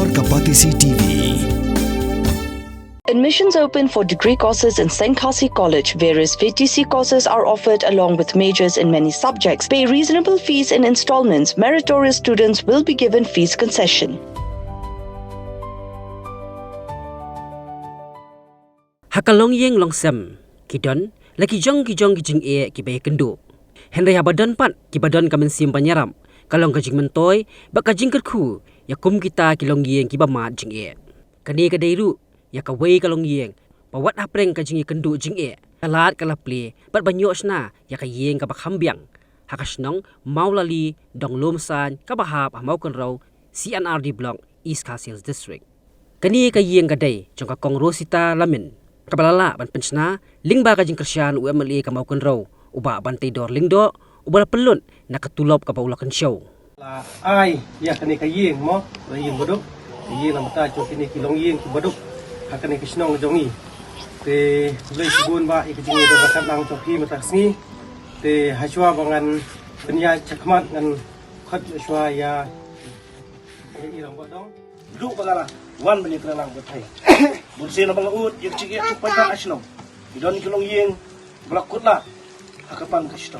Warga Patisi TV. Admissions open for degree courses in Senkasi College. Various VTC courses are offered along with majors in many subjects. Pay reasonable fees in installments. Meritorious students will be given fees concession. Hakalong yeng long sem kidon laki jong kijing e kibay kendo. Henry habadon pat kibadon kamen sim panyaram. Kalong kajing mentoy bak kajing kerku yakum kita kilong yeng kibamat jing e. Kani kadairu ya kawai kalong yeng pawat hapreng kajing kendo jing e. Kalat kalapli bat banyo sna ya kayeng kabak hambiang. Hakasnong maulali dong lomsan kabahap hamau kenraw CNRD Block East Castles District. Kani kayeng kadai jong kakong Rosita Lamin. Kabalala ban pensna lingba kajing kersyan UMLA kamau kenraw uba bantai dor lingdo uba pelun nakatulop kapaulakan show. Ai ya kani kayeng mo kayeng bodok kayeng namata jo kini kilong yeng bodok hakane kisnong jongi te bulai sibun ba ikajing do rakat lang choki matasni te hajwa bangan penya cakmat ngan khat shwa ya irang bodong du bagala wan bani kralang botai bulse na bangaut yak chigi chupata asno idon kilong yeng blakutla hakapan kasno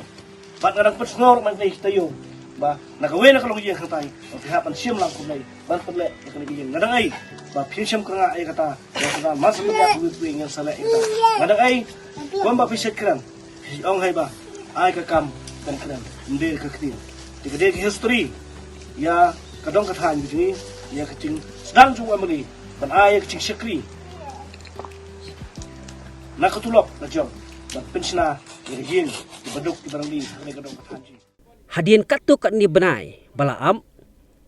bat ngadang pesnor man nei tayo ba nakawe na kalong yeng khatay o pihapan siyam lang kumay ban pable yakani yeng ngadang ay ba pinsyam kranga ay kata ya kada mas ya kuwi yang sala ita ngadang ay bomba piset kran ong hay ba ay kakam kan kran ndel kaktin tikade history ya kadong kathan bijini ya kacing sedang jung amali ban ay kacing syakri nakatulok na jong ban pensna yeng dibaduk dibarangli kani kadong kathan. Hadian katuk kat ni benai balaam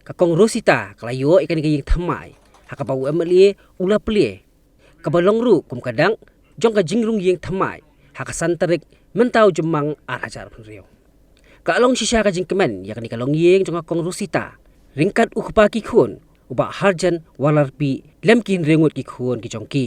kakong Rosita kalayo ikan kaying thamai hakapau UMLA ula plie kabalong ru kum kadang jong ka jingrung yeng thamai hakasan tarik mentau jemang arajar penriau kalong sisa ka jing kemen yakni kalong yeng jong kakong Rosita ringkat ukpa ki khun uba harjan walarpi lemkin rengut ki khun ki jongki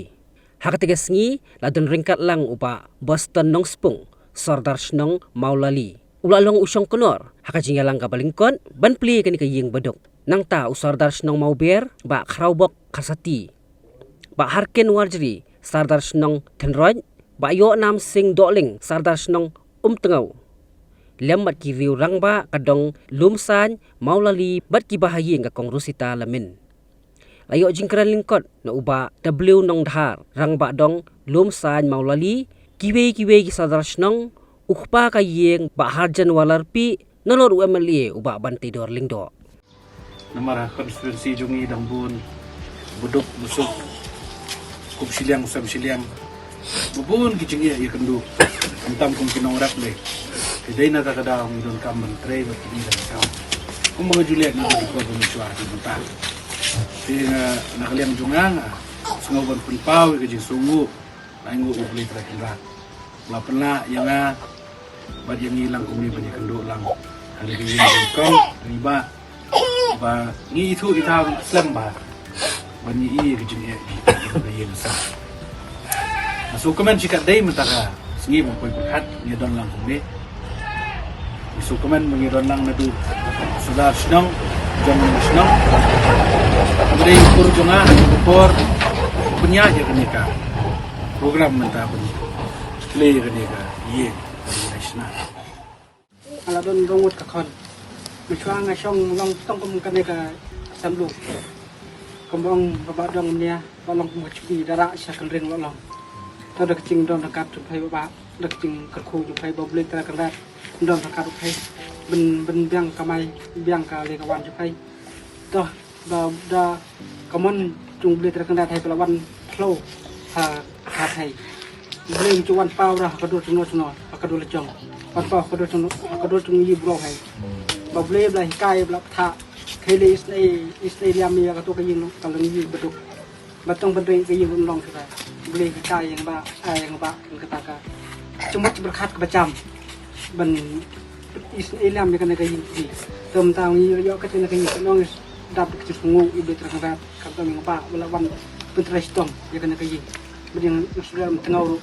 hakatiga sngi ladon ringkat lang uba Boston nong spung Sardar snong maulali ulalong usong konor hakajing yalang kabalingkon ban pli kani kayeng badok nang ta usardar snong mauber ba khraubok khasati ba harken warjri sardar snong tenroj ba yo nam sing doling sardar snong tengau lembat ki riu rangba kadong lumsan maulali bat ki bahayeng kakong Rosita Lamin layo jingkran lingkot na uba w nong dhar rangba dong lumsan maulali kiwe ki sardar snong ukpa kayeng ba harjan walarpi nolor UMLA uba bantai dor lingdo Namara konstitusi jungi dambun buduk busuk kup siliang sam siliang bubun kicing ya kendu entam kum kinong rap le kedai na kada ung don kam mentre ba kini dan kam kum mga juliet ni ko ko miswa di buta tinga nakaliang jungang sungobon pun pau kejing sungu naingu ubli trakira la pernah yang bad yang hilang kumi banyak kenduk lang hari ini kong riba ba ngi itu kita slam ba banyak i kejeng ya kita yang sah masuk komen jika dai mentaka sengi mempunyai berkat ni don lang kumi masuk komen mengidon lang nadu sudah senang jom senang kemudian ukur jonga ukur punya aja kenika program mentah pun play kenika iya ala don rongut kakon miswa nga song long tong kum kaneka samlu kembang babak dong nia balong kum chpi dara sakal ring lolong to dak cing don dak tu phai babak dak cing kerku ju phai boble tra kan don dak tu phai ben biang kamai biang ka le kawan ju phai to da kamon jung ble tra kan thai pelawan flow ha thai bring cuan pau dah kadul sono kadul lecong pau kadul tung yi bro hai bable bla kai bla tha khele isne mi ka to ka yin kalong yi beduk batong bedeng ka yin long ka bble kai yang ba ai yang ba kata ka cuma berkat ke bacam ban isne ya kana ka yin ti tom tang yi yo ka tena ka yin long dap ke sungu ibe terangkat kata mi ba bla wan pentrestong ya kana ka yin bedeng sudah tengau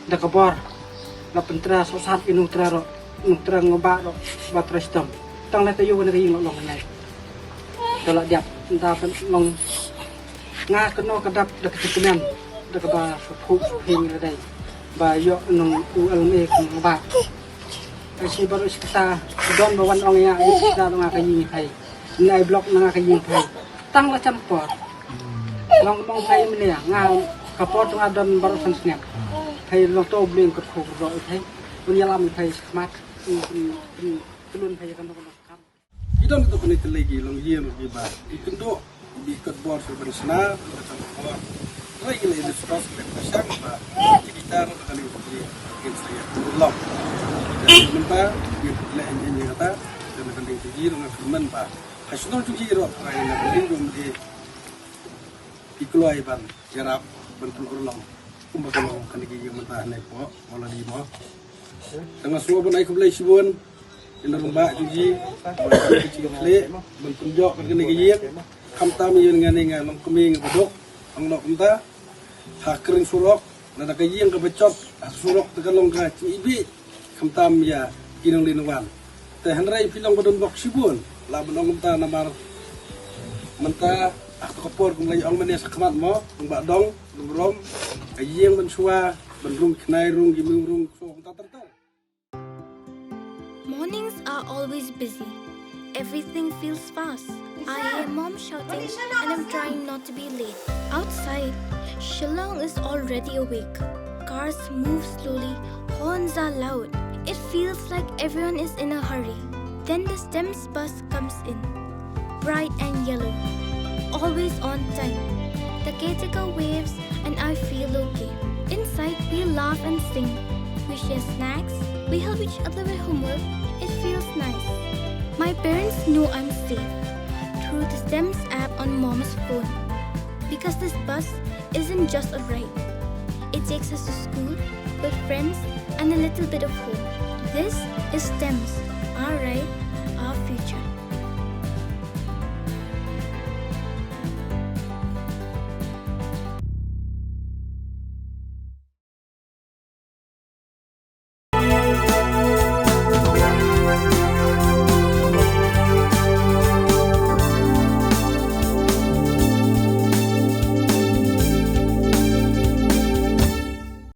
dah kabar, dah pentra sosat inu terang ngobak ro batrestom, tang lete yo kena ing long nai. Kalau dia entah long ngah kena kedap dak kemen dak ba supu hing redai ba yo nong ULMA kong ba si baru kita don bawan ong ya kita ngah kayi hai nai blok ngah kayi hai tang la campur long hai menia ngah kapot ngah don baru san snap hai long to bling ket khu ro hai punya lam hai smart tulun hai kan kan Idon itu kena telegi long ye lagi ba. Ikendo di kat bor sebenarnya macam apa. Lagi le di spas le pasang ba. Kita kali ini mungkin saya ulang. Dan mentah dia le enjin kata dan akan dituji dengan firman ba. Kasno tuji ro ai na lingum di ikloi ban jarap bentul ulang. Kumbakan kan di mentah naik po wala di mo. Tengah semua pun ai keblai sibun. Ina rumba juji kecil kecil bentunjok kan kene giyek kamta mi yun ngane nga long kuming bedok ang nok unta hakring surok na nakayeng ka becot surok tegalong ka ibi kamta mi ya kinong linuwan te hanray pilang badon bok sibun laban ang unta namar menta ako kapor kung layo ang mania sa kamat mo ang badong lumrom ayeng bensuwa benrung knai rung gimung rung so unta tertar. Mornings are always busy. Everything feels fast. I hear mom shouting and I'm trying not to be late. Outside, Shillong is already awake. Cars move slowly, horns are loud. It feels like everyone is in a hurry. Then the STEMS bus comes in, bright and yellow, always on time. The caretaker waves and I feel okay. Inside, we laugh and sing. We share snacks, we help each other with homework. It feels nice. My parents know I'm safe through the STEMS app on mom's phone. Because this bus isn't just a ride. It takes us to school, with friends, and a little bit of home. This is STEMS, our ride, our future.